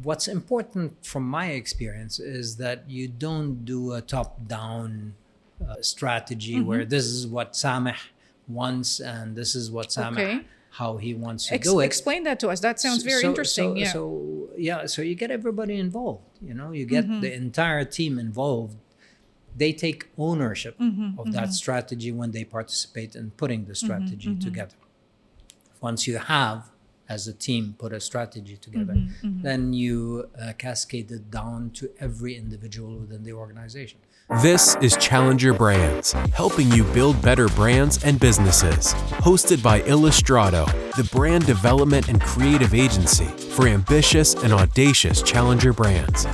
what's important from my experience is that you don't do a top-down strategy where this is what Sameh wants and this is what Sameh how he wants to do it. Explain that to us. That sounds very interesting. So you get everybody involved. You get the entire team involved. They take ownership of that strategy when they participate in putting the strategy together. Once you have, as a team, put a strategy together, then you cascade it down to every individual within the organization. This is Challenger Brands, helping you build better brands and businesses. Hosted by Illustrato, the brand development and creative agency for ambitious and audacious challenger brands.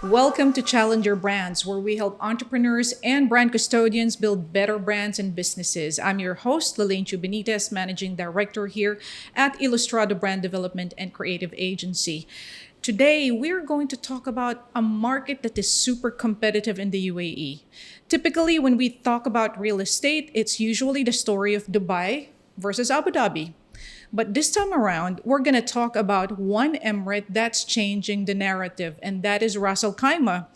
Welcome to Challenger Brands, where we help entrepreneurs and brand custodians build better brands and businesses. I'm your host, Lalencio Benitez, Managing Director here at Illustrato Brand Development and Creative Agency. Today, we're going to talk about a market that is super competitive in the UAE. Typically, when we talk about real estate, it's usually the story of Dubai versus Abu Dhabi. But this time around, we're going to talk about one emirate that's changing the narrative, and that is Ras Al Khaimah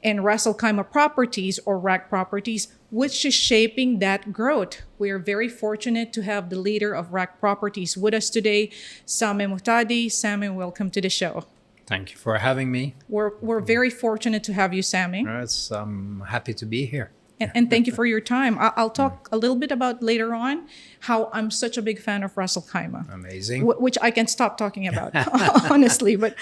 and Ras Al Khaimah Properties, or RAK Properties, which is shaping that growth. We are very fortunate to have the leader of RAK Properties with us today, Sameh Muhtadi. Sameh, welcome to the show. Thank you for having me. We're very fortunate to have you, Sameh. I'm happy to be here. And thank you for your time. I'll talk a little bit about later on how I'm such a big fan of Ras Al Khaimah. Amazing. Which I can stop talking about, honestly. But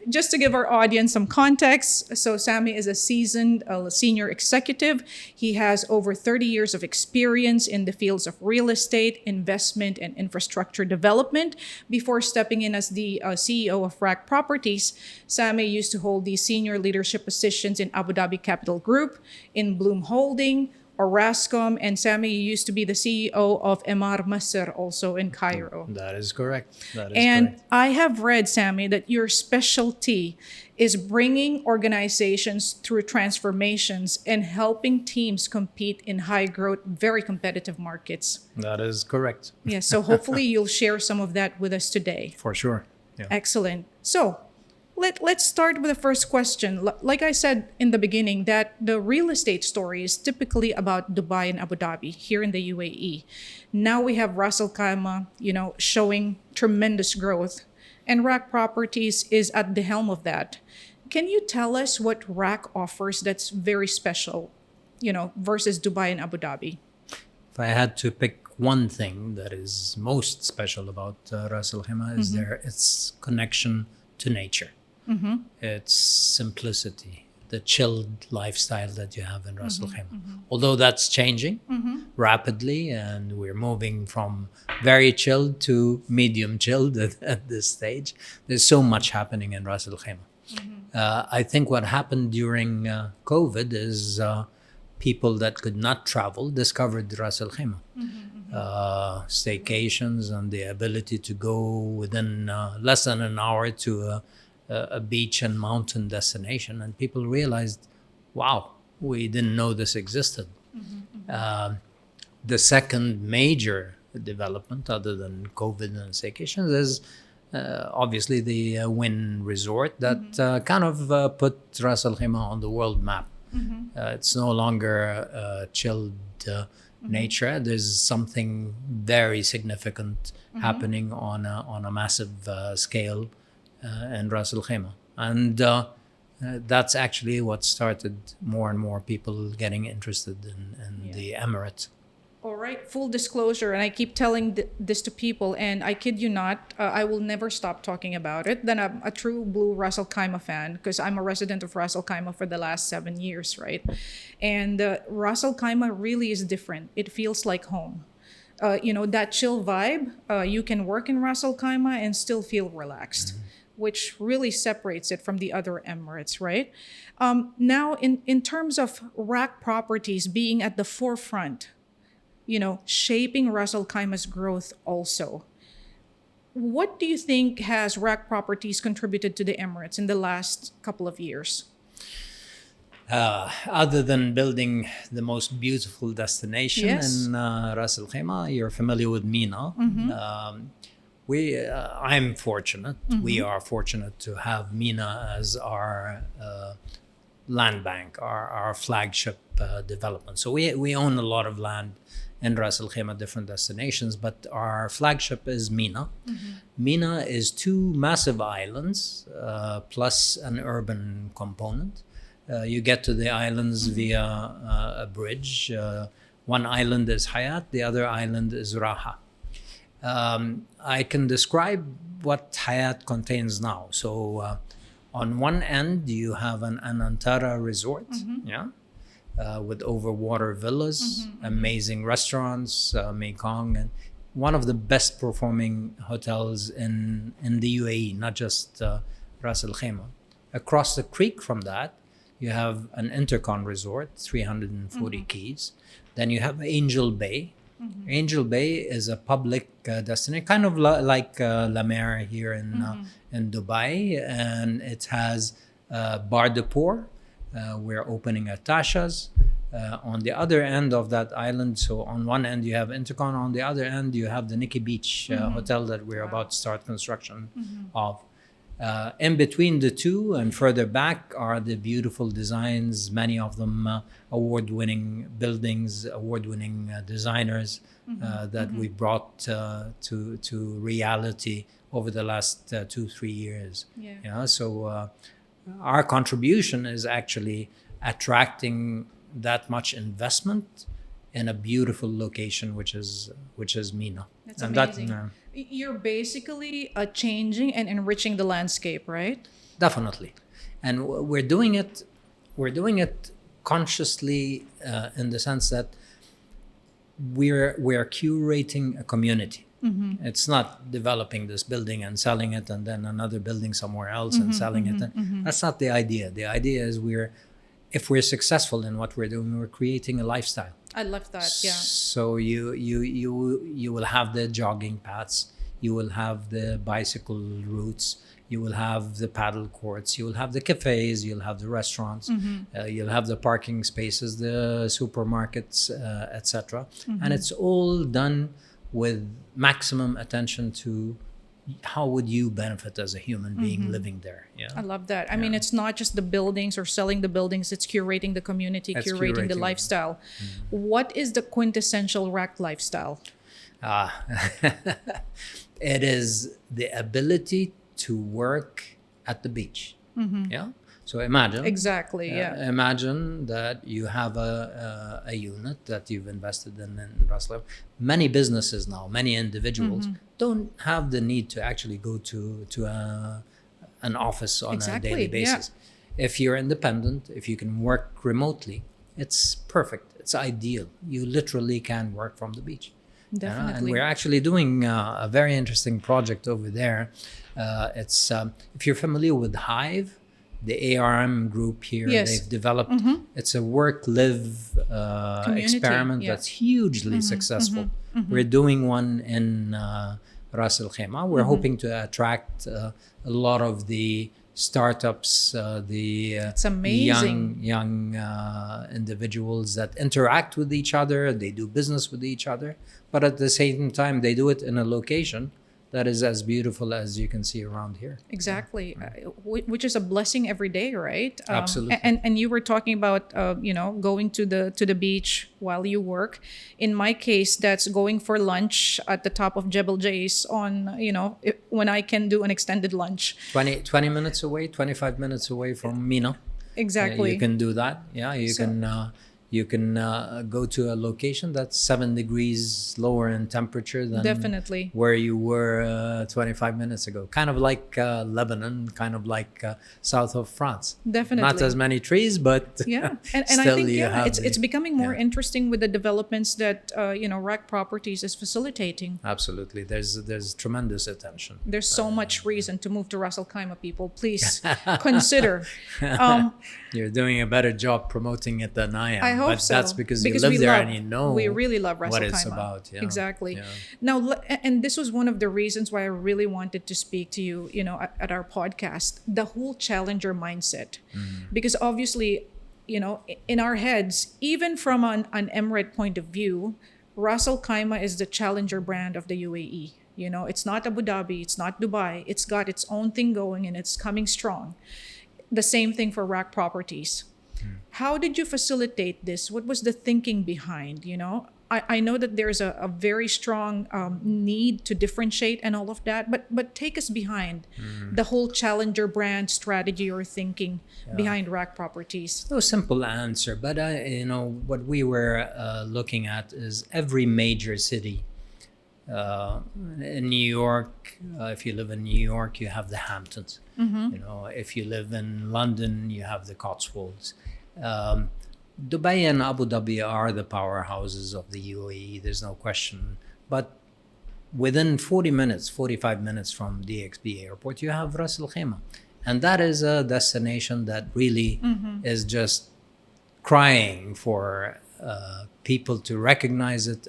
just to give our audience some context, so Sameh is a seasoned senior executive. He has over 30 years of experience in the fields of real estate, investment, and infrastructure development. Before stepping in as the CEO of RAK Properties, Sameh used to hold these senior leadership positions in Abu Dhabi Capital Group, in Bloom Holding, Orascom, and Sameh used to be the CEO of Emaar Misr, also in Cairo. That is correct. I have read, Sameh, that your specialty is bringing organizations through transformations and helping teams compete in high-growth, very competitive markets. That is correct. Yes, so hopefully you'll share some of that with us today. For sure. Yeah. Excellent. So, let's start with the first question. Like I said in the beginning, that the real estate story is typically about Dubai and Abu Dhabi here in the UAE. Now we have Ras Al Khaimah, showing tremendous growth, and RAK Properties is at the helm of that. Can you tell us what RAK offers that's very special, versus Dubai and Abu Dhabi? If I had to pick one thing that is most special about Ras Al Khaimah is its connection to nature. It's simplicity, the chilled lifestyle that you have in Ras Al Khaimah. Although that's changing rapidly, and we're moving from very chilled to medium chilled at this stage. There's so much happening in Ras Al Khaimah. I think what happened during COVID is people that could not travel discovered Ras Al Khaimah. Staycations and the ability to go within less than an hour to a beach and mountain destination, and people realized, wow, we didn't know this existed. The second major development, other than COVID and staycations, is obviously the Wynn resort that kind of put Ras Al Khaimah on the world map. It's no longer a chilled nature. There's something very significant happening on a massive scale in Ras Al Khaimah, and that's actually what started more and more people getting interested in the emirate. All right, full disclosure, and I keep telling this to people, and I kid you not, I will never stop talking about it. Then I'm a true blue Ras Al Khaimah fan, because I'm a resident of Ras Al Khaimah for the last 7 years, right? And Ras Al Khaimah really is different. It feels like home. That chill vibe, you can work in Ras Al Khaimah and still feel relaxed, which really separates it from the other emirates, right? Now, in terms of RAK Properties being at the forefront, shaping Ras Al Khaimah's growth also, what do you think has RAK Properties contributed to the Emirates in the last couple of years? Other than building the most beautiful destination in Ras Al Khaimah, you're familiar with Mina. I'm fortunate. We are fortunate to have Mina as our land bank, our flagship development. So we own a lot of land in Ras Al Khaimah, different destinations, but our flagship is Mina. Mina is 2 massive islands plus an urban component. You get to the islands via a bridge. One island is Hayat, the other island is Raha. I can describe what Hayat contains now. So on one end, you have an Anantara resort, with overwater villas, amazing restaurants, Mekong, and one of the best performing hotels in the UAE, not just Ras Al Khaimah. Across the creek from that, you have an Intercon resort, 340 keys. Then you have Angel Bay. Angel Bay is a public destination, kind of like La Mer here in Dubai, and it has Bar de Port. We're opening at Tasha's. On the other end of that island, so on one end you have Intercon, on the other end you have the Nikki Beach hotel that we're about to start construction of. In between the two and further back are the beautiful designs, many of them award-winning buildings, award-winning designers that we brought to reality over the last 2-3 years. So our contribution is actually attracting that much investment in a beautiful location, which is Mina. That's amazing. You're basically changing and enriching the landscape, right? Definitely, and we're doing it consciously in the sense that we're curating a community. It's not developing this building and selling it and then another building somewhere else and selling it. That's not the idea. The idea is if we're successful in what we're doing, we're creating a lifestyle. I love that. Yeah. So you will have the jogging paths, you will have the bicycle routes, you will have the paddle courts, you will have the cafes, you'll have the restaurants, you'll have the parking spaces, the supermarkets, etc. And it's all done with maximum attention to how would you benefit as a human being living there. I love that. I mean, it's not just the buildings or selling the buildings, it's curating the community, curating the lifestyle. What is the quintessential RAK lifestyle? It is the ability to work at the beach. So imagine imagine that you have a unit that you've invested in Ras Al Khaimah. Many businesses now, many individuals don't have the need to actually go to an office on a daily basis. If you're independent, if you can work remotely, it's perfect. It's ideal. You literally can work from the beach. Definitely. And we're actually doing a very interesting project over there. It's if you're familiar with Hive, the ARM group here, they've developed, it's a work-live experiment that's hugely successful. We're doing one in Ras Al Khaimah. We're hoping to attract a lot of the startups, it's amazing. young individuals that interact with each other, they do business with each other, but at the same time, they do it in a location that is as beautiful as you can see around here. Exactly, which is a blessing every day, right? Absolutely. And you were talking about going to the beach while you work. In my case, that's going for lunch at the top of Jebel Jais on when I can do an extended lunch. 20 minutes away, 25 minutes away from Mina. Exactly. You can do that. You can go to a location that's 7 degrees lower in temperature than where you were 25 minutes ago. Kind of like Lebanon, kind of like south of France. Definitely. Not as many trees, but and still I think it's becoming more interesting with the developments that RAK Properties is facilitating. Absolutely. There's tremendous attention. There's so much reason to move to Ras Al Khaimah, people. Please consider. You're doing a better job promoting it than I am. I hope so. That's because you live there and you know we really love Ras Al what Khaimah. it's about. Exactly. Now, and this was one of the reasons why I really wanted to speak to you, at our podcast, the whole challenger mindset. Because obviously, in our heads, even from an emirate point of view, Ras Al Khaimah is the challenger brand of the UAE. It's not Abu Dhabi, it's not Dubai. It's got its own thing going and it's coming strong. The same thing for RAK Properties. How did you facilitate this? What was the thinking behind, I know that there's a very strong need to differentiate and all of that, but take us behind the whole challenger brand strategy or thinking behind RAK Properties. No simple answer, but what we were looking at is every major city. In New York, if you live in New York, you have the Hamptons. If you live in London, you have the Cotswolds. Dubai and Abu Dhabi are the powerhouses of the UAE, there's no question. But within 45 minutes from DXB airport, you have Ras Al Khaimah. And that is a destination that really is just crying for people to recognize it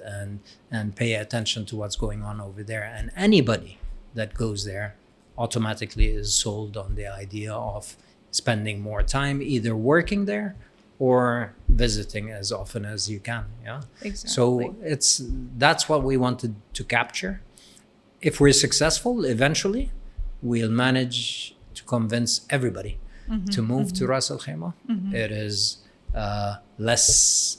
and pay attention to what's going on over there. And anybody that goes there automatically is sold on the idea of spending more time either working there or visiting as often as you can. Exactly. So that's what we wanted to capture. If we're successful, eventually we'll manage to convince everybody to move to Ras Al Khaimah. It is less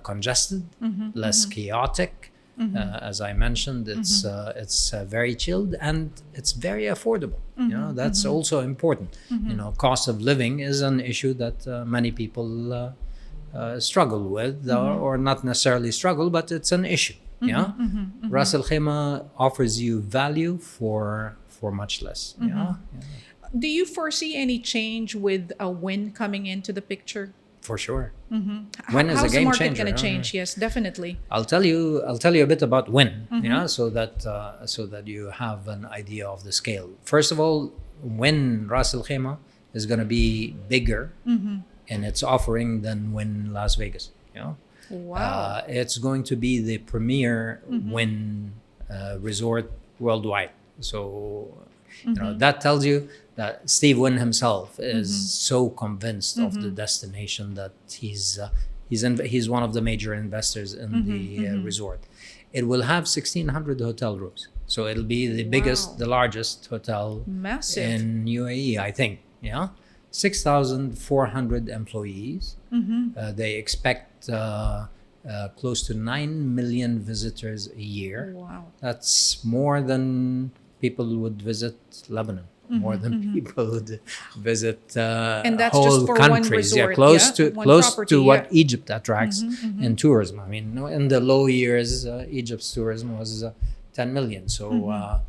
congested, less chaotic. As I mentioned, it's very chilled and it's very affordable. That's also important. Cost of living is an issue that many people struggle with, or not necessarily struggle, but it's an issue. Ras Al Khaimah offers you value for much less. Do you foresee any change with a Wynn coming into the picture? For sure. Wynn is a game changer. How's the market going to change? Yes, definitely. I'll tell you a bit about Wynn, so that you have an idea of the scale. First of all, Wynn Ras Al Khaimah is going to be bigger in its offering than Wynn Las Vegas. Wow. It's going to be the premier Wynn resort worldwide. So that tells you that Steve Wynn himself is so convinced of the destination that he's one of the major investors in the resort. It will have 1,600 hotel rooms, so it'll be the biggest, the largest hotel in UAE, I think. 6,400 employees. They expect close to 9 million visitors a year. Wow, that's more than people would visit Lebanon. More than people would visit and that's whole just for countries. One resort, close to what Egypt attracts in tourism. I mean, in the low years, Egypt's tourism was 10 million. So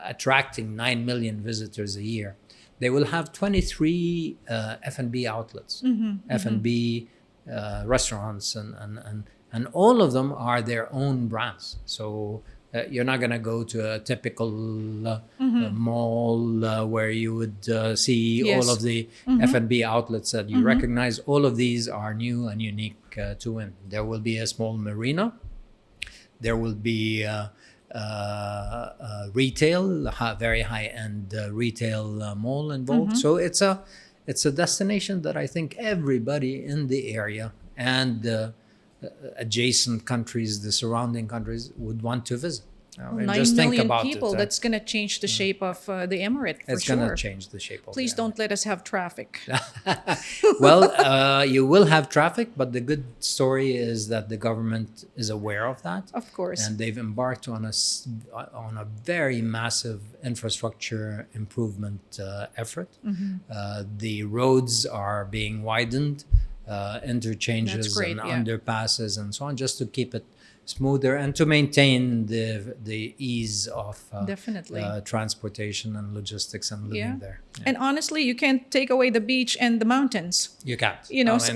attracting 9 million visitors a year. They will have 23 F&B outlets, F&B restaurants, and all of them are their own brands. So you're not going to go to a typical mall where you would see all of the F&B outlets that you recognize. All of these are new and unique to Wynn. There will be a small marina. There will be retail, very high-end retail mall involved. So it's a destination that I think everybody in the area and adjacent countries, the surrounding countries, would want to visit. 9 just think million about people. it. That's going to change the shape of the emirate. It's going to change the shape of Please the don't let us have traffic. Well, you will have traffic, but the good story is that the government is aware of that. Of course. And they've embarked on a very massive infrastructure improvement effort. The roads are being widened, interchanges and underpasses and so on, just to keep it smoother and to maintain the ease of transportation and logistics and living there. And honestly, you can't take away the beach and the mountains. You can't.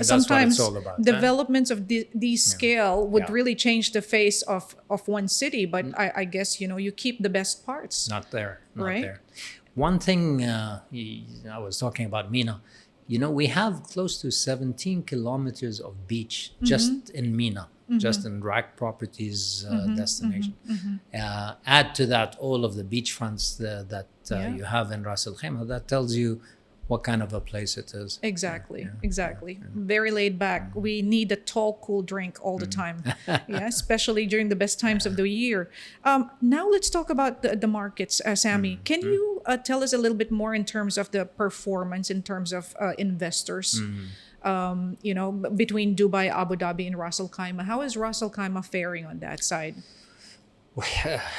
Sometimes developments of these scale would really change the face of one city, but I guess you keep the best parts. Not there. Right? There. One thing I was talking about Mina. We have close to 17 kilometers of beach just in Mina. Just in RAK Properties destination. Add to that all of the beachfronts that you have in Ras Al Khaimah. That tells you what kind of a place it is. Exactly. Very laid back. We need a tall, cool drink all the time. Yeah, especially during the best times of the year. Now let's talk about the markets, Sameh. Can you tell us a little bit more in terms of the performance, in terms of investors? Between Dubai, Abu Dhabi, and Ras Al Khaimah. How is Ras Al Khaimah faring on that side?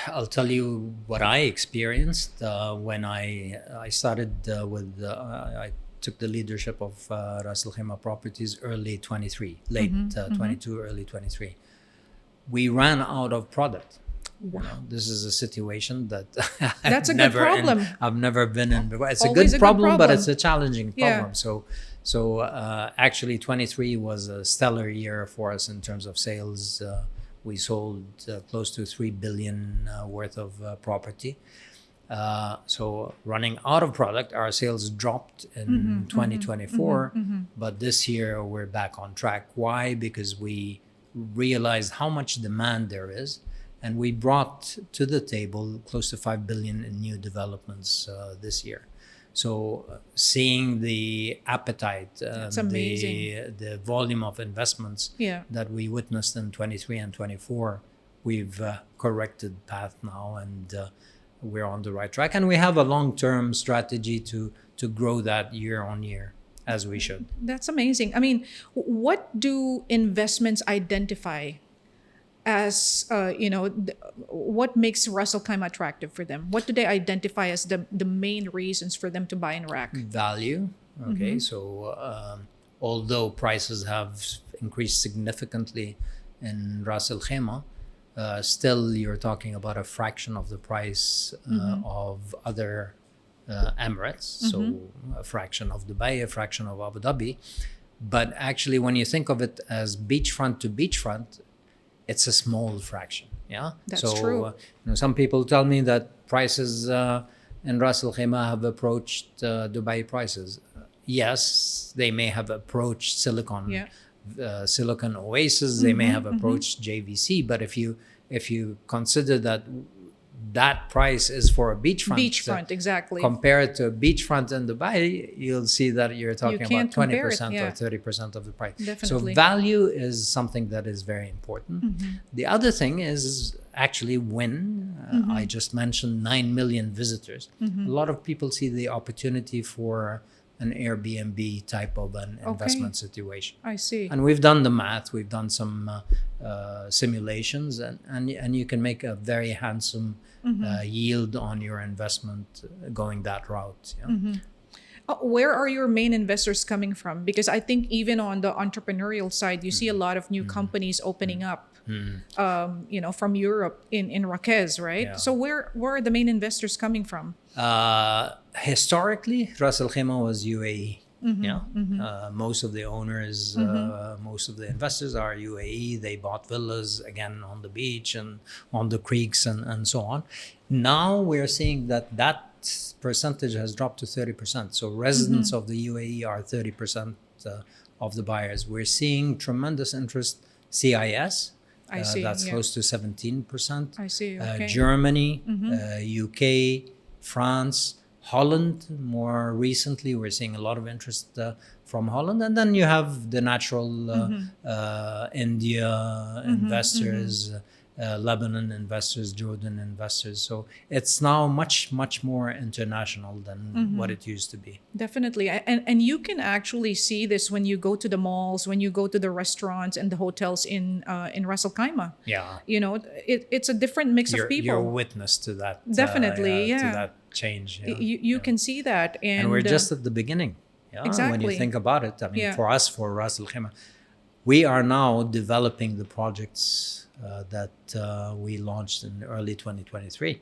I'll tell you what I experienced when I started I took the leadership of Ras Al Khaimah Properties early 23, late 22, early 23. We ran out of product. Wow. This is a situation that That's a good problem. I've never been in before. It's Always a good problem, but it's a challenging problem. So actually 23 was a stellar year for us in terms of sales. We sold close to 3 billion worth of property. So running out of product, our sales dropped in 2024. But this year we're back on track. Why? Because we realized how much demand there is. And we brought to the table close to 5 billion in new developments this year. So seeing the appetite, the volume of investments that we witnessed in 23 and 24, we've corrected path now, and we're on the right track. And we have a long-term strategy to grow that year on year, as we should. That's amazing. I mean, what do investments identify as, what makes Ras Al Khaimah attractive for them? What do they identify as the main reasons for them to buy in RAK? Value. Okay, so although prices have increased significantly in Ras Al Khaimah, still you're talking about a fraction of the price of other emirates. So a fraction of Dubai, a fraction of Abu Dhabi. But actually, when you think of it as beachfront to beachfront, it's a small fraction. Yeah, that's true. Some people tell me that prices in Ras Al Khaimah have approached Dubai prices. Yes, they may have approached Silicon Oasis. They may have approached JVC. But if you consider that price is for a beachfront, exactly. Compared to a beachfront in Dubai, you'll see that you're talking about 20% or 30% of the price. Definitely. So value is something that is very important. The other thing is actually Wynn. I just mentioned 9 million visitors. A lot of people see the opportunity for an Airbnb type of an investment situation. I see. And we've done the math. We've done some simulations, and you can make a very handsome yield on your investment going that route. Where are your main investors coming from? Because I think even on the entrepreneurial side, you see a lot of new companies opening up, from Europe in Raquez, right? Yeah. So where are the main investors coming from? Historically, Ras Al Khaimah was UAE. Most of the owners, most of the investors are UAE. They bought villas again on the beach and on the creeks and so on. Now we're seeing that percentage has dropped to 30%. So residents of the UAE are 30% of the buyers. We're seeing tremendous interest. CIS, I see. that's close to 17%. I see. Okay. Germany, UK, France, Holland. More recently, we're seeing a lot of interest from Holland. And then you have the natural India investors, Lebanon investors, Jordan investors. So it's now much, much more international than what it used to be. Definitely. And you can actually see this when you go to the malls, when you go to the restaurants and the hotels in Ras Al Khaimah. Yeah. It's a different mix of people. You're witness to that. Definitely, to that change. Yeah. You can see that. And we're just at the beginning. Yeah? Exactly. When you think about it, I mean, for us, for Ras Al Khaimah, we are now developing the projects that we launched in early 2023,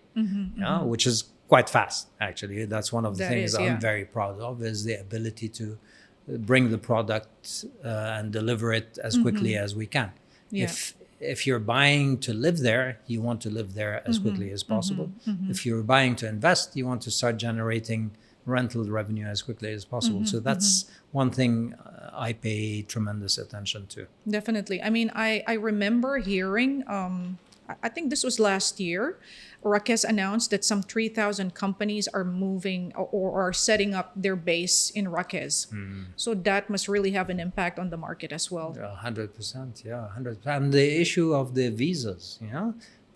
which is quite fast, actually. That's one of the things I'm very proud of, is the ability to bring the product and deliver it as quickly as we can. Yeah. If you're buying to live there, you want to live there as quickly as possible. If you're buying to invest, you want to start generating rental revenue as quickly as possible. So that's one thing I pay tremendous attention to. Definitely. I mean, I remember hearing, I think this was last year, RAK has announced that some 3,000 companies are moving or are setting up their base in RAK. So that must really have an impact on the market as well. 100%, yeah, 100%. And the issue of the visas,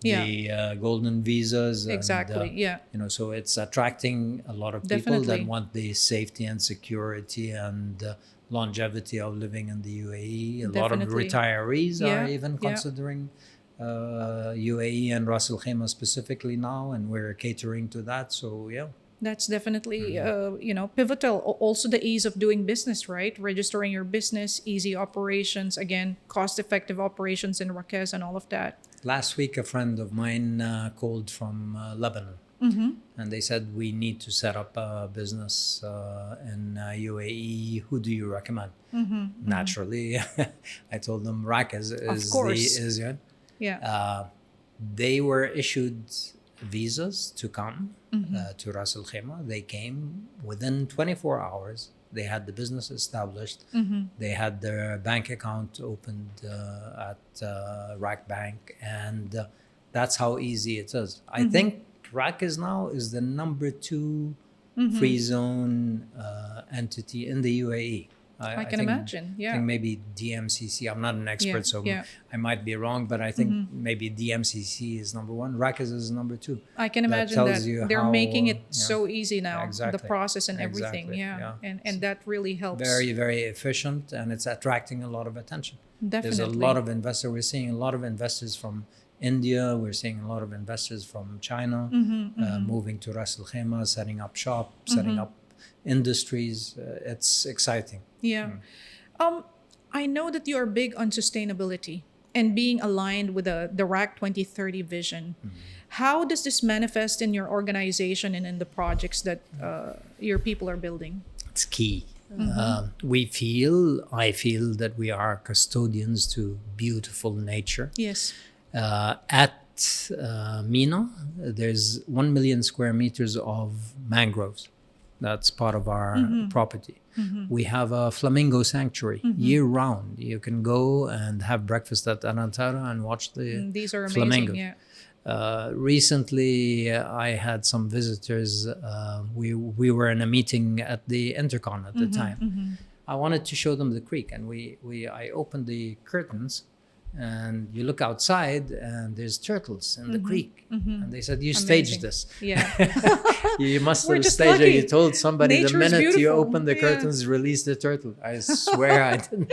the golden visas. Exactly, And, so it's attracting a lot of people that Definitely. want the safety and security and longevity of living in the UAE. A lot of Definitely. retirees are Yeah, even yeah. considering UAE and Ras Al Khaimah specifically now, and we're catering to that. So, yeah. That's definitely, pivotal. Also, the ease of doing business, right? Registering your business, easy operations, again, cost-effective operations in RAK and all of that. Last week, a friend of mine called from Lebanon, and they said, we need to set up a business in UAE. Who do you recommend? Naturally, I told them RAK is course. yeah. They were issued visas to come to Ras Al Khaimah. They came within 24 hours. They had the business established. They had their bank account opened at RAK Bank, and that's how easy it is. I think RAK is the number 2 free zone entity in the UAE. I can imagine, I think maybe DMCC. I'm not an expert, so I might be wrong, but I think maybe DMCC is number 1. RAK is number 2. I can imagine tells that you they're how, making it so easy now, the Exactly. process and everything. Exactly, And that really helps. Very, very efficient, and it's attracting a lot of attention. There's a Definitely. lot of investors. We're seeing a lot of investors from India. We're seeing a lot of investors from China moving to Ras Al Khaimah, setting up shop, setting up industries. It's exciting. Yeah. I know that you are big on sustainability and being aligned with the RAK 2030 vision. How does this manifest in your organization and in the projects that your people are building? It's key. I feel that we are custodians to beautiful nature. Yes. At Mina, there's 1 million square meters of mangroves. That's part of our property. We have a flamingo sanctuary year round. You can go and have breakfast at Anantara and watch the These are amazing. flamingos. Yeah. Recently, I had some visitors. We were in a meeting at the Intercon at the time. I wanted to show them the creek, and I opened the curtains, and you look outside, and there's turtles in the creek. And they said, "You staged this. Yeah. You must We're have just staged it. lucky. You told somebody Nature the is minute you beautiful. open the Yeah. curtains, release the turtle." I swear I didn't.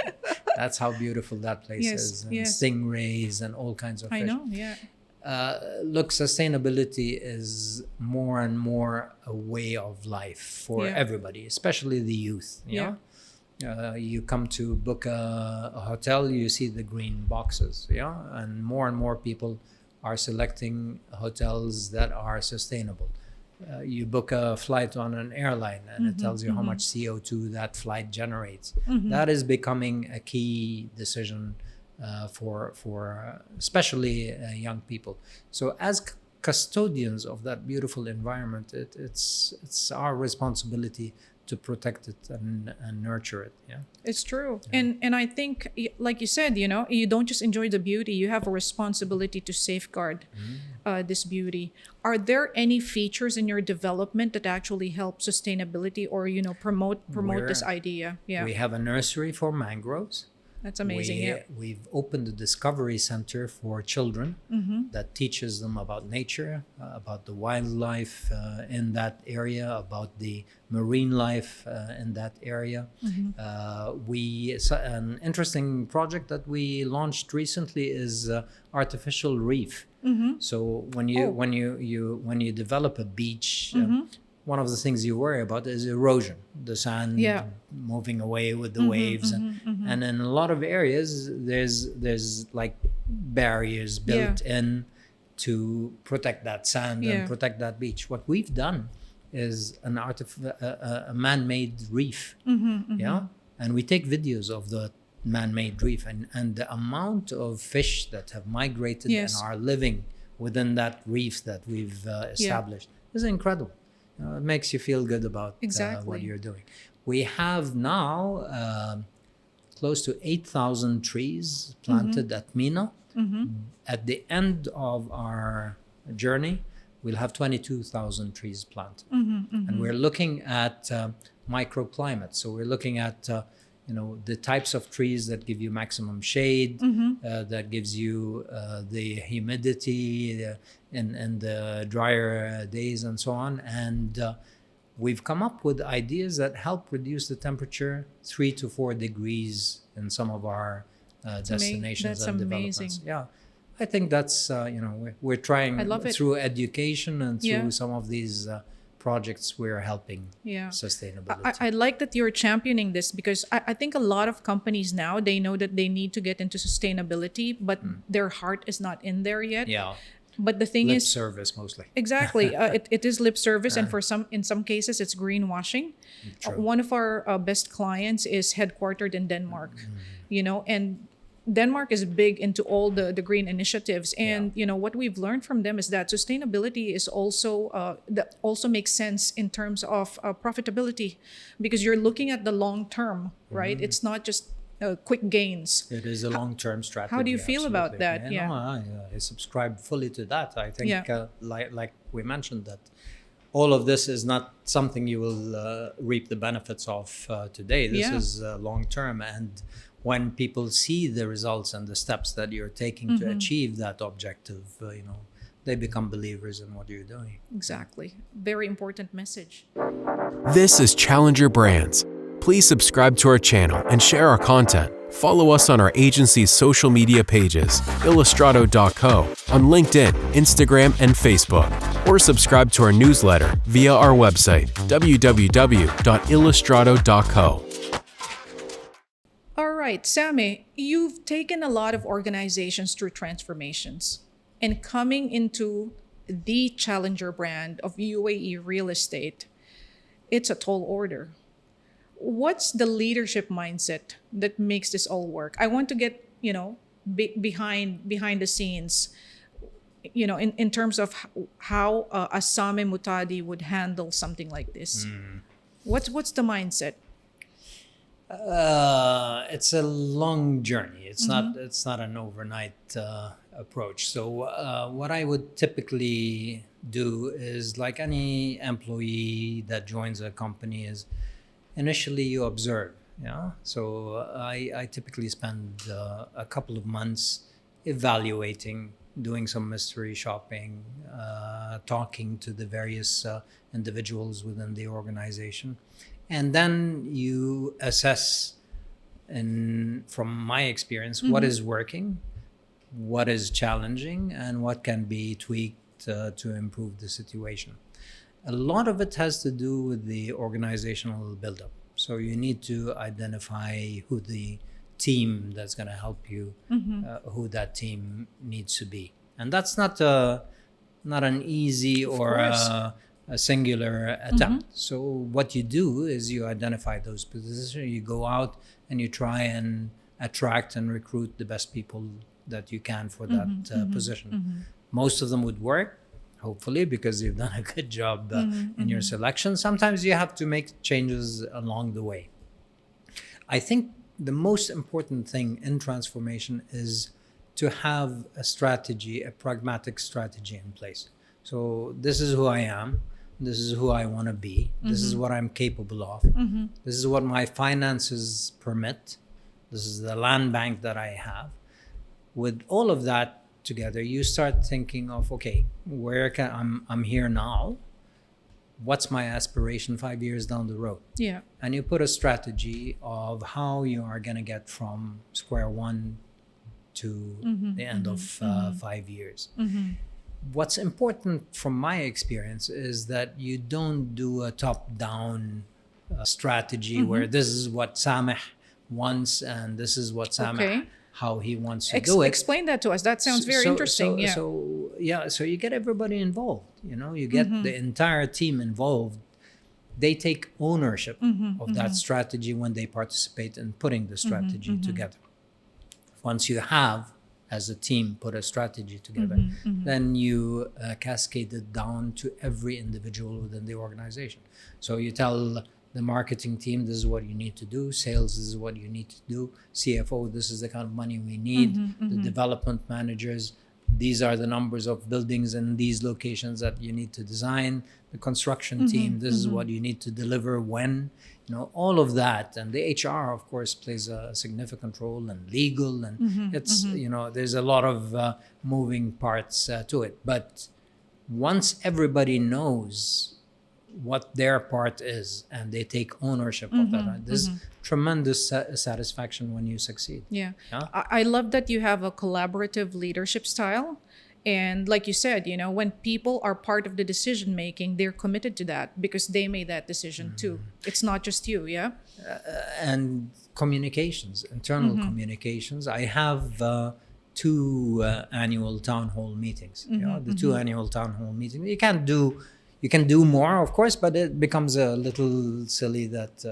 That's how beautiful that place Yes, is. And yes. stingrays and all kinds of fish. I know. Yeah. Look, sustainability is more and more a way of life for everybody, especially the youth. You come to book a hotel, you see the green boxes, and more people are selecting hotels that are sustainable. You book a flight on an airline, and it tells you how much CO2 that flight generates. That is becoming a key decision for especially young people. So as custodians of that beautiful environment, it's our responsibility to protect it and nurture it. It's true. And I think, like you said, you don't just enjoy the beauty, you have a responsibility to safeguard this beauty. Are there any features in your development that actually help sustainability or promote this idea? We have a nursery for mangroves. That's amazing. We've opened a discovery center for children that teaches them about nature, about the wildlife in that area, about the marine life in that area. An interesting project that we launched recently is artificial reef. So when you develop a beach, one of the things you worry about is erosion, the sand moving away with the waves, and in a lot of areas there's like barriers built in to protect that sand and protect that beach. What we've done is a man-made reef, and we take videos of the man-made reef and the amount of fish that have migrated and are living within that reef that we've established is incredible. It makes you feel good about what you're doing. We have now close to 8,000 trees planted at Mina. At the end of our journey, we'll have 22,000 trees planted. And we're looking at microclimates. So we're looking at the types of trees that give you maximum shade, that gives you the humidity in the drier days and so on. And we've come up with ideas that help reduce the temperature 3 to 4 degrees in some of our destinations and developments. Yeah, I think that's, we're trying through education and through some of these projects, we're helping sustainability. I like that you're championing this, because I think a lot of companies now, they know that they need to get into sustainability, but their heart is not in there yet. Yeah. But the thing lip is, service mostly. Exactly. It is lip service, and in some cases, it's greenwashing. One of our best clients is headquartered in Denmark, and Denmark is big into all the green initiatives. And, what we've learned from them is that sustainability is also, that also makes sense in terms of profitability, because you're looking at the long term, right? It's not just quick gains. It is a long-term strategy. How do you feel about that? No, I subscribe fully to that. I think, like we mentioned, that all of this is not something you will reap the benefits of today. This is long-term. And when people see the results and the steps that you're taking to achieve that objective, they become believers in what you're doing. Exactly. Very important message. This is Challenger Brands. Please subscribe to our channel and share our content. Follow us on our agency's social media pages, illustrato.co, on LinkedIn, Instagram, and Facebook, or subscribe to our newsletter via our website, www.illustrato.co. All right, Sameh, you've taken a lot of organizations through transformations, and coming into the challenger brand of UAE real estate, it's a tall order. What's the leadership mindset that makes this all work? I want to get, behind the scenes, in terms of how a Sameh Muhtadi would handle something like this. What's the mindset? It's a long journey. It's not an overnight approach. So what I would typically do is, like any employee that joins a company, is initially you observe. So I typically spend a couple of months evaluating, doing some mystery shopping, talking to the various individuals within the organization. And then you assess, from my experience, what is working, what is challenging, and what can be tweaked to improve the situation. A lot of it has to do with the organizational buildup. So you need to identify who the team that's going to help you, who that team needs to be. And that's not an easy or a singular attempt. So what you do is you identify those positions, you go out and you try and attract and recruit the best people that you can for that position. Most of them would work, hopefully, because you've done a good job in your selection. Sometimes you have to make changes along the way. I think the most important thing in transformation is to have a strategy, a pragmatic strategy in place. So this is who I am. This is who I want to be. This is what I'm capable of. This is what my finances permit. This is the land bank that I have. With all of that together, you start thinking of, okay, I'm here now. What's my aspiration 5 years down the road? Yeah. And you put a strategy of how you are going to get from square one to the end of 5 years. What's important from my experience is that you don't do a top-down strategy where this is what Sameh wants and this is what Sameh, how he wants to do it. Explain that to us. That sounds very interesting. So you get everybody involved. You get the entire team involved. They take ownership of that strategy when they participate in putting the strategy together. Once you have, as a team, put a strategy together, then you cascade it down to every individual within the organization. So you tell the marketing team, this is what you need to do. Sales, this is what you need to do. CFO, this is the kind of money we need. The development managers, these are the numbers of buildings in these locations that you need to design. The construction team, this is what you need to deliver when. All of that. And the HR, of course, plays a significant role, and legal. And it's, there's a lot of moving parts to it. But once everybody knows what their part is and they take ownership of that, there's tremendous satisfaction when you succeed. Yeah. I love that you have a collaborative leadership style. And like you said, when people are part of the decision making, they're committed to that because they made that decision too. It's not just you, yeah? And communications, internal communications. I have 2 annual town hall meetings. The 2 annual town hall meetings. You can do more, of course, but it becomes a little silly that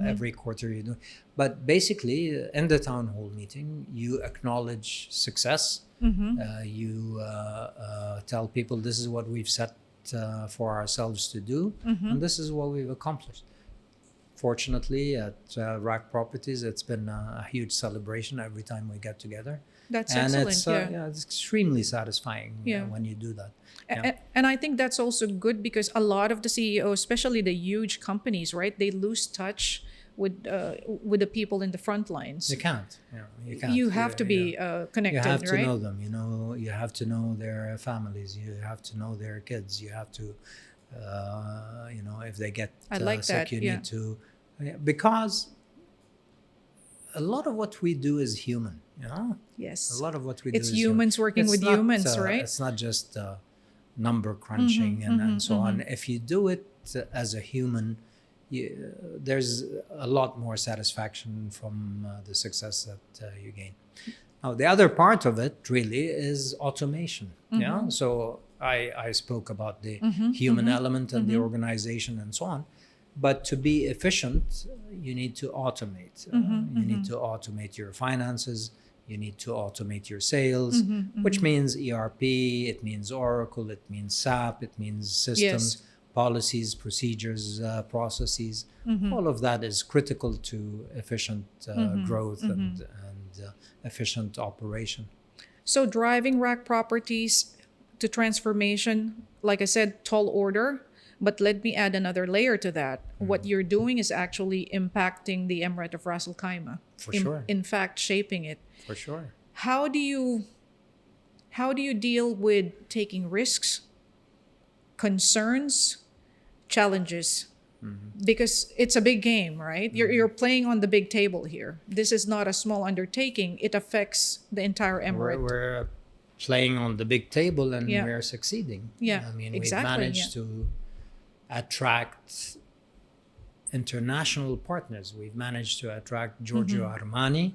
every quarter you do. But basically, in the town hall meeting, you acknowledge success. You tell people this is what we've set for ourselves to do, and this is what we've accomplished. Fortunately, at RAK Properties, it's been a huge celebration every time we get together. That's and excellent. it's extremely satifying when you do that. And I think that's also good because a lot of the CEOs, especially the huge companies, right, they lose touch with the people in the front lines. You can't. You can't. You have to be connected, You have to right? know them. You have to know their families. You have to know their kids. You have to, if they get sick, you need to, because a lot lot we do is human. Yes. A lot of what we do it's is humans working It's with not, humans, right? It's not just number crunching and so on. If you do it as a human, there's a lot more satisfaction from the success that you gain. Now, the other part of it really is automation. So I spoke about the human element and the organization and so on. But to be efficient, you need to automate. You need to automate your finances. You need to automate your sales, which means ERP, it means Oracle, it means SAP, it means systems, policies, procedures, processes. All of that is critical to efficient growth and efficient operation. So driving RAK Properties to transformation, like I said, tall order. But let me add another layer to that. What you're doing is actually impacting the Emirate of Ras Al Khaimah. For sure. In fact, shaping it. For sure. How do you deal with taking risks, concerns, challenges? Because it's a big game, right? You're playing on the big table here. This is not a small undertaking. It affects the entire Emirate. We're playing on the big table and we're succeeding. Yeah, I mean, exactly, we've managed to attract international partners. We've managed to attract Giorgio Armani,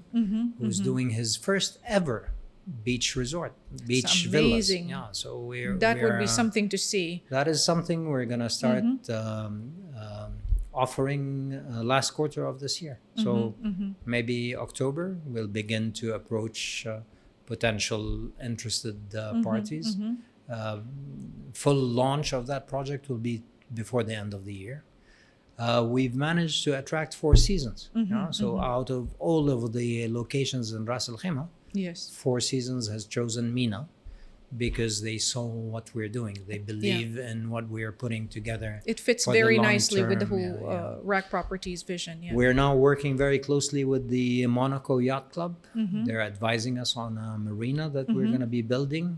who's doing his first ever beach resort, beach villas. Yeah, so that would be something to see. That is something we're gonna start offering last quarter of this year. So maybe October we'll begin to approach potential interested parties. Full launch of that project will be before the end of the year. We've managed to attract 4 Seasons. So out of all of the locations in Ras Al Khaimah, 4 Seasons has chosen Mina because they saw what we're doing. They believe in what we're putting together. It fits very nicely with the whole RAK Properties vision. We're now working very closely with the Monaco Yacht Club. They're advising us on a marina that we're going to be building,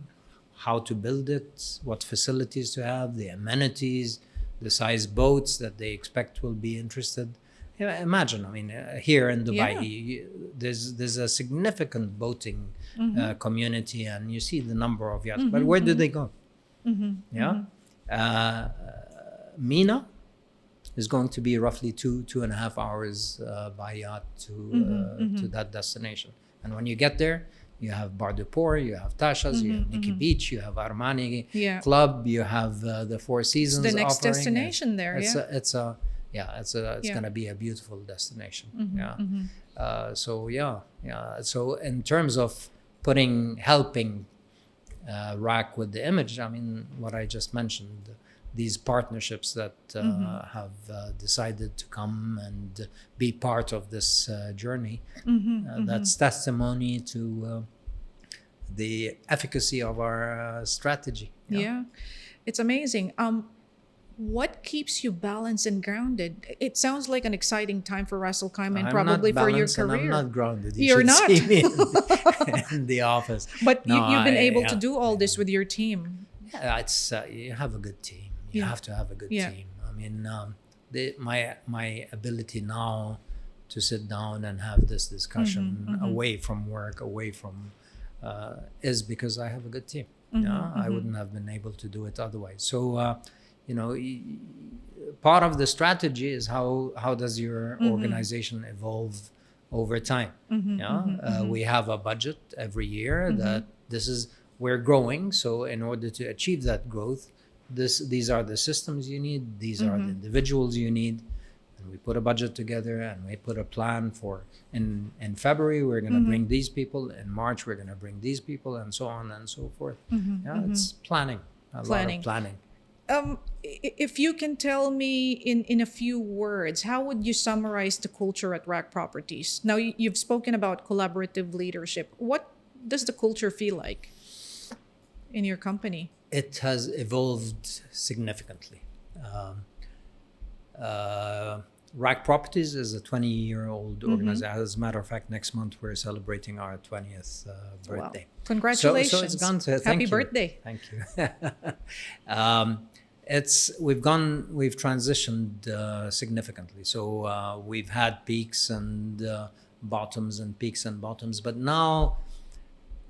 how to build it, what facilities to have, the amenities, the size boats that they expect will be interested. Imagine, I mean, here in Dubai, there's a significant boating community, and you see the number of yachts. But where do they go? Mina is going to be roughly 2.5 hours by yacht to that destination. And when you get there, you have Bar de Port, you have Tasha's, you have Nikki Beach, you have Armani Club, you have the 4 Seasons. It's the next offering. destination there. It's going to be a beautiful destination. So in terms of helping RAK with the image, I mean, what I just mentioned, these partnerships that have decided to come and be part of this journey, that's testimony to the efficacy of our strategy. Yeah, it's amazing. What keeps you balanced and grounded? It sounds like an exciting time for Ras Al Khaimah and I'm probably not for your balanced and career. I'm not grounded. You're should not. see me in the office. But No, you've been able yeah. to do all this with your team. Yeah, it's you have a good team. You Yeah. have to have a good Yeah. team. I mean, my ability now to sit down and have this discussion away from work, away from is because I have a good team. Yeah, I wouldn't have been able to do it otherwise. So, part of the strategy is how does your organization evolve over time. We have a budget every year that we're growing. So in order to achieve that growth, these are the systems you need, these are the individuals you need, and we put a budget together and we put a plan for in February we're going to bring these people, in March we're going to bring these people, and so on and so forth. It's planning, a lot of planning. If you can tell me in a few words, how would you summarize the culture at RAK Properties? Now, you've spoken about collaborative leadership. What does the culture feel like in your company? It has evolved significantly. RAK Properties is a 20-year-old organization. As a matter of fact, next month we're celebrating our 20th birthday. Wow. Congratulations. So it's gone to Happy birthday. Thank you. We've transitioned significantly. So we've had peaks and bottoms and peaks and bottoms, but now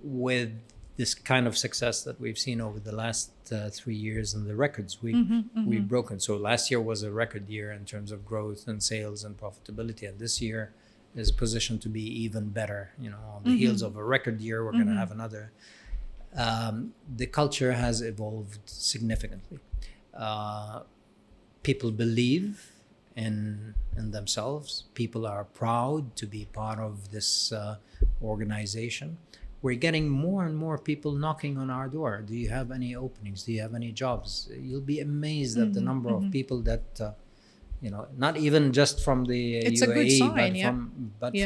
with this kind of success that we've seen over the last 3 years and the records we've broken. So last year was a record year in terms of growth and sales and profitability, and this year is positioned to be even better. On the heels of a record year, we're going to have another. The culture has evolved significantly. People believe in themselves. People are proud to be part of this organization. We're getting more and more people knocking on our door. Do you have any openings? Do you have any jobs? You'll be amazed at the number of people that, not even just from the It's UAE, a good sign,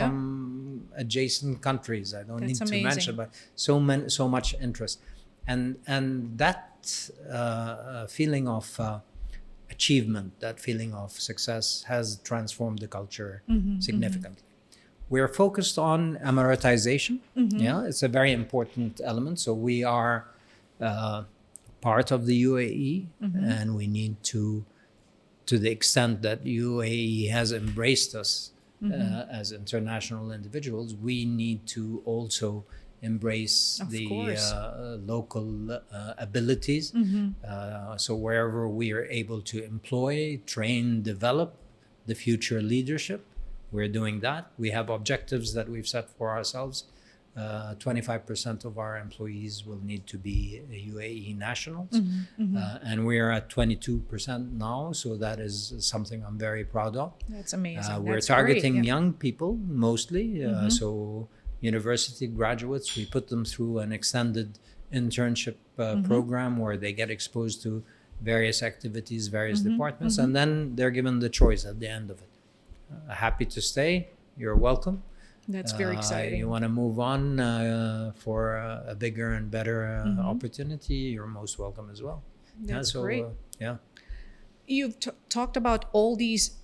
from adjacent countries. I don't That's need to mention, but so much interest, and that feeling of achievement, that feeling of success, has transformed the culture significantly. We're focused on emiratization. Yeah, it's a very important element. So we are part of the UAE, and we need to the extent that UAE has embraced us as international individuals, we need to also embrace local abilities. So wherever we are able to employ, train, develop the future leadership, we're doing that. We have objectives that we've set for ourselves. 25% of our employees will need to be UAE nationals. And we're at 22% now. So that is something I'm very proud of. That's amazing. We're targeting young people mostly. So university graduates, we put them through an extended internship program where they get exposed to various activities, various departments, and then they're given the choice at the end of it. Happy to stay, you're welcome. That's very exciting. You want to move on for a bigger and better opportunity, you're most welcome as well. That's great. Yeah. You've talked about all these,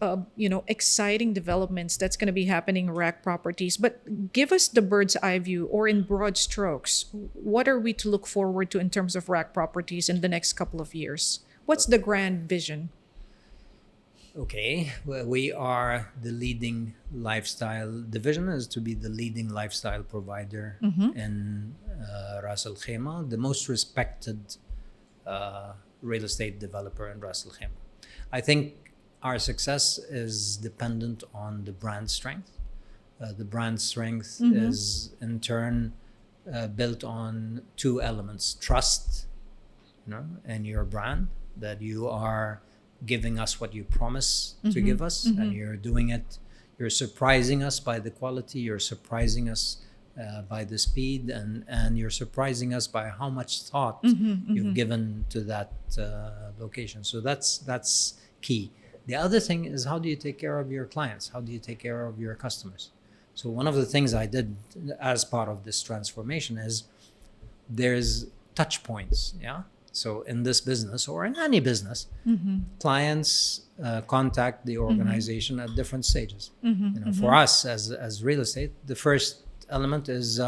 exciting developments that's going to be happening in RAK Properties, but give us the bird's eye view, or in broad strokes, what are we to look forward to in terms of RAK Properties in the next couple of years? What's the grand vision? Okay, well, we are the leading lifestyle division, is to be the leading lifestyle provider in Ras Al Khaimah, the most respected real estate developer in Ras Al Khaimah. I think our success is dependent on the brand strength. The brand strength is in turn built on two elements: trust, in your brand, that you are giving us what you promise to give us, and you're doing it. You're surprising us by the quality. You're surprising us by the speed, and you're surprising us by how much thought you've given to that location. So that's key. The other thing is, how do you take care of your clients? How do you take care of your customers? So one of the things I did as part of this transformation is there's touch points. Yeah. So in this business or in any business, clients contact the organization at different stages. For us as real estate, the first element is,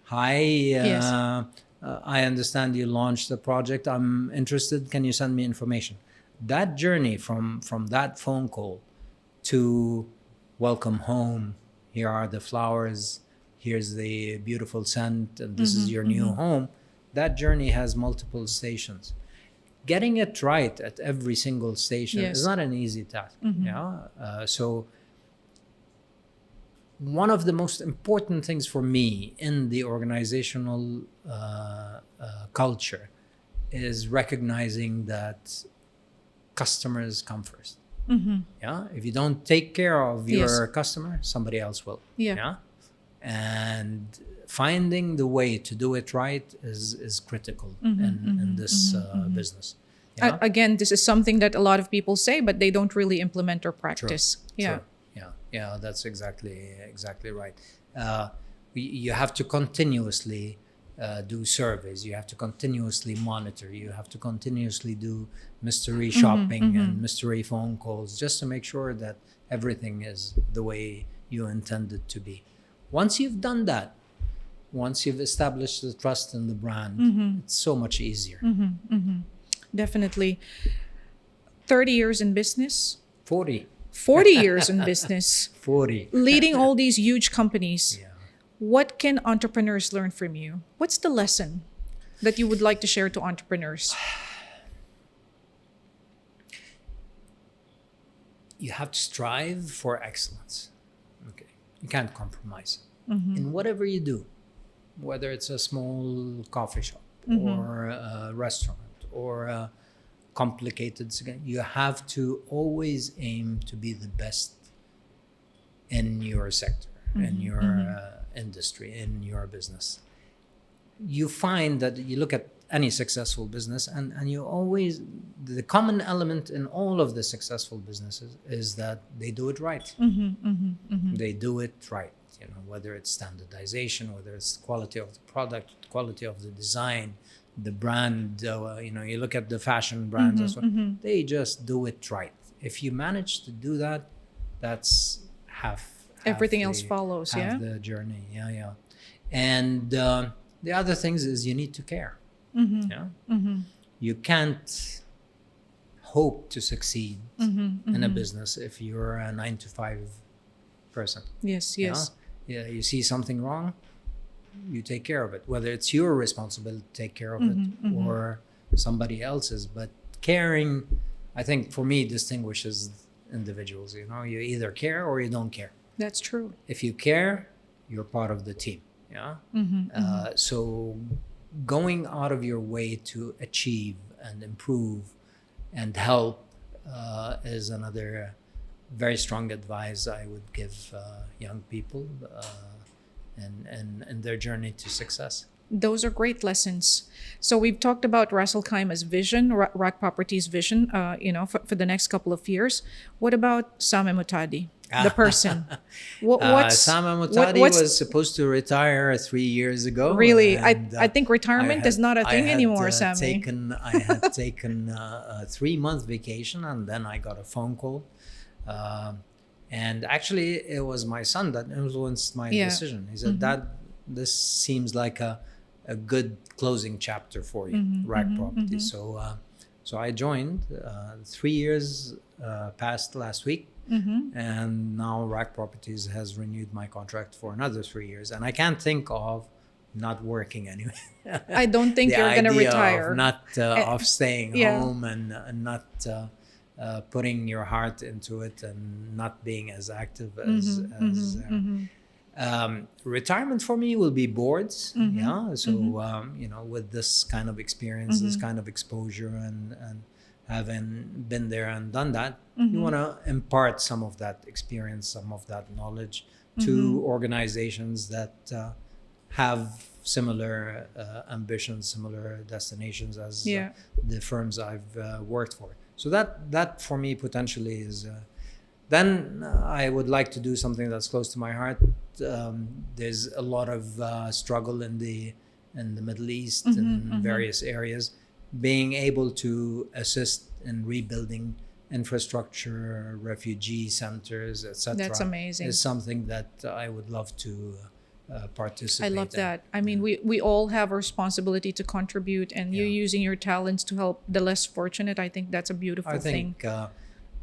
hi, I understand you launched the project. I'm interested. Can you send me information? That journey from that phone call to welcome home, here are the flowers, here's the beautiful scent, and this is your new home. That journey has multiple stations. Getting it right at every single station is not an easy task. So one of the most important things for me in the organizational culture is recognizing that customers come first. If you don't take care of your customer, somebody else will. And finding the way to do it right is critical in this business. Again, this is something that a lot of people say, but they don't really implement or practice. True. That's exactly right. You have to continuously do surveys. You have to continuously monitor. You have to continuously do mystery shopping and mystery phone calls just to make sure that everything is the way you intend it to be. Once you've done that, once you've established the trust in the brand, it's so much easier. Definitely. 30 years in business? 40 years in business. 40. Leading all these huge companies. What can entrepreneurs learn from you? What's the lesson that you would like to share to entrepreneurs? You have to strive for excellence. Okay. You can't compromise. In whatever you do, whether it's a small coffee shop or a restaurant or a complicated, you have to always aim to be the best in your sector, in your industry, in your business. You find that you look at any successful business and you always, the common element in all of the successful businesses is that they do it right. They do it right. Whether it's standardization, whether it's quality of the product, quality of the design, the brand, you look at the fashion brands as well, they just do it right. If you manage to do that, that's half everything else follows, the journey. And the other things is you need to care. You can't hope to succeed in a business if you're a 9-to-5 person. Yes. You see something wrong, you take care of it, whether it's your responsibility to take care of it or somebody else's. But caring, I think, for me, distinguishes individuals. You either care or you don't care. That's true. If you care, you're part of the team. So going out of your way to achieve and improve and help is another very strong advice I would give young people and their journey to success. Those are great lessons. So we've talked about Ras Al Khaimah's vision, RAK Properties' vision, for the next couple of years. What about Sameh Muhtadi, the person? Sameh Muhtadi was supposed to retire 3 years ago. Really? I think retirement is not a thing anymore, Sameh. I had taken a 3-month vacation, and then I got a phone call. And actually, it was my son that influenced my decision. He said, Dad, this seems like a good closing chapter for you, RAK Properties. So I joined. 3 years passed last week. And now RAK Properties has renewed my contract for another 3 years. And I can't think of not working anyway. I don't think you're going to retire. Of staying home and not putting your heart into it and not being as active as retirement for me will be boards. With this kind of experience, this kind of exposure, and having been there and done that, you want to impart some of that experience, some of that knowledge to organizations that have similar ambitions, similar destinations as the firms I've worked for. So that for me potentially is. Then I would like to do something that's close to my heart. There's a lot of struggle in the in the Middle East and various areas, being able to assist in rebuilding infrastructure, refugee centers, etc. That's amazing. Is something that I would love to participate I love in. that. I mean, we all have a responsibility to contribute, and you using your talents to help the less fortunate, I think that's a beautiful I thing. think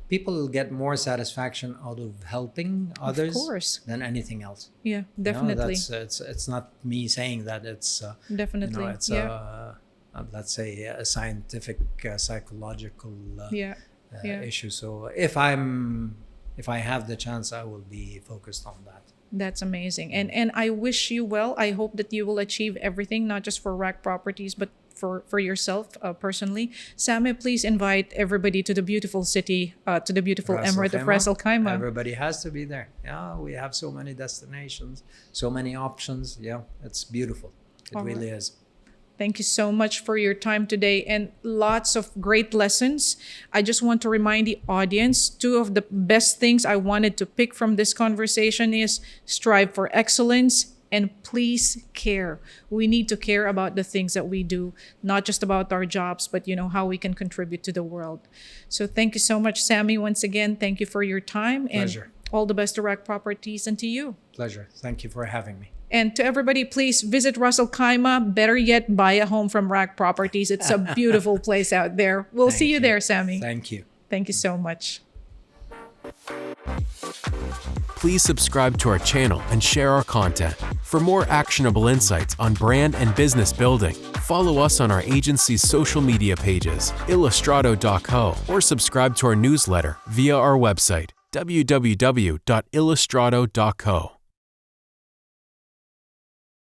people get more satisfaction out of helping others course. than anything else. Yeah, definitely. It's not me saying that. It's Definitely. it's let's say a scientific psychological issue. So if I have the chance, I will be focused on that. That's amazing. And I wish you well. I hope that you will achieve everything, not just for RAK Properties, but for yourself personally. Sameh, please invite everybody to the beautiful city, to the beautiful emirate of Ras Al Khaimah. Everybody has to be there. Yeah, we have so many destinations, so many options. Yeah, it's beautiful. It really is. Thank you so much for your time today and lots of great lessons. I just want to remind the audience, 2 of the best things I wanted to pick from this conversation is strive for excellence and please care. We need to care about the things that we do, not just about our jobs, but how we can contribute to the world. So thank you so much, Sameh, once again. Thank you for your time. Pleasure. And all the best to RAK Properties and to you. Pleasure. Thank you for having me. And to everybody, please visit Ras Al Khaimah. Better yet, buy a home from RAK Properties. It's a beautiful place out there. We'll see you there, Sameh. Thank you. Thank you so much. Please subscribe to our channel and share our content. For more actionable insights on brand and business building, follow us on our agency's social media pages, illustrado.co, or subscribe to our newsletter via our website, www.illustrado.co.